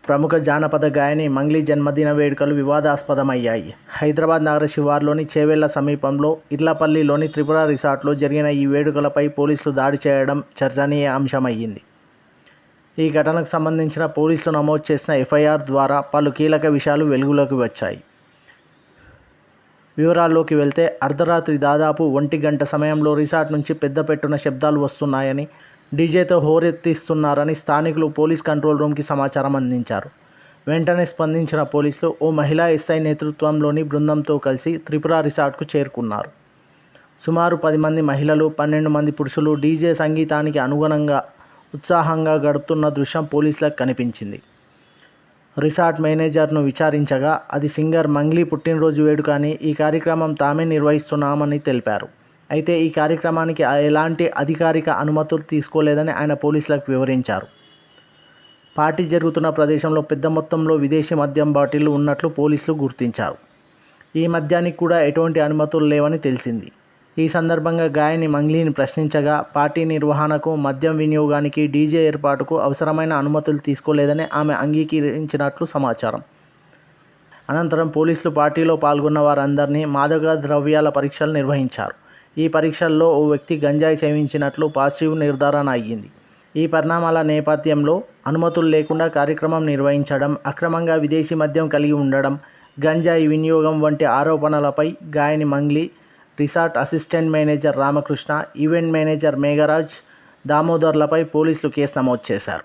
ప్రముఖ జానపద గాయని మంగ్లీ జన్మదిన వేడుకలు వివాదాస్పదమయ్యాయి. హైదరాబాద్ నగర శివార్లోని చేవెళ్ల సమీపంలో ఇర్లపల్లిలోని త్రిపుర రిసార్ట్లో జరిగిన ఈ వేడుకలపై పోలీసులు దాడి చేయడం చర్చనీయాంశమయ్యింది. ఈ ఘటనకు సంబంధించిన పోలీసులు నమోదు చేసిన ఎఫ్ఐఆర్ ద్వారా పలు కీలక విషయాలు వెలుగులోకి వచ్చాయి. వివరాల్లోకి వెళ్తే అర్ధరాత్రి దాదాపు 1 గంట సమయంలో రిసార్ట్ నుంచి పెద్ద పెట్టున శబ్దాలు వస్తున్నాయని, డీజేతో హోరెత్తిస్తున్నారని స్థానికులు పోలీస్ కంట్రోల్ రూమ్కి సమాచారం అందించారు. వెంటనే స్పందించిన పోలీసులు ఓ మహిళా ఎస్ఐ నేతృత్వంలోని బృందంతో కలిసి త్రిపుర రిసార్ట్కు చేరుకున్నారు. సుమారు 10 మంది మహిళలు, 12 మంది పురుషులు డీజే సంగీతానికి అనుగుణంగా ఉత్సాహంగా గడుపుతున్న దృశ్యం పోలీసులకు కనిపించింది. రిసార్ట్ మేనేజర్ను విచారించగా అది సింగర్ మంగ్లీ పుట్టినరోజు వేడుక అని, ఈ కార్యక్రమం తామే నిర్వహిస్తున్నామని తెలిపారు. అయితే ఈ కార్యక్రమానికి ఎలాంటి అధికారిక అనుమతులు తీసుకోలేదని ఆయన పోలీసులకు వివరించారు. పార్టీ జరుగుతున్న ప్రదేశంలో పెద్ద మొత్తంలో విదేశీ మద్యం బాటిళ్లు ఉన్నట్లు పోలీసులు గుర్తించారు. ఈ మద్యానికి కూడా ఎటువంటి అనుమతులు లేవని తెలిసింది. ఈ సందర్భంగా గాయని మంగ్లీని ప్రశ్నించగా పార్టీ నిర్వహణకు, మద్యం వినియోగానికి, డీజే ఏర్పాటుకు అవసరమైన అనుమతులు తీసుకోలేదని ఆమె అంగీకరించినట్లు సమాచారం. అనంతరం పోలీసులు పార్టీలో పాల్గొన్న వారందరినీ మాదక ద్రవ్యాల పరీక్షలు నిర్వహించారు. ఈ పరీక్షల్లో ఓ వ్యక్తి గంజాయి సేవించినట్లు పాజిటివ్ నిర్ధారణ అయ్యింది. ఈ పరిణామాల నేపథ్యంలో అనుమతులు లేకుండా కార్యక్రమం నిర్వహించడం, అక్రమంగా విదేశీ మద్యం కలిగి ఉండడం, గంజాయి వినియోగం వంటి ఆరోపణలపై గాయని Mangli, resort assistant manager Ramakrishna, event manager Megharaj, దామోదర్లపై పోలీసులు కేసు నమోదు చేశారు.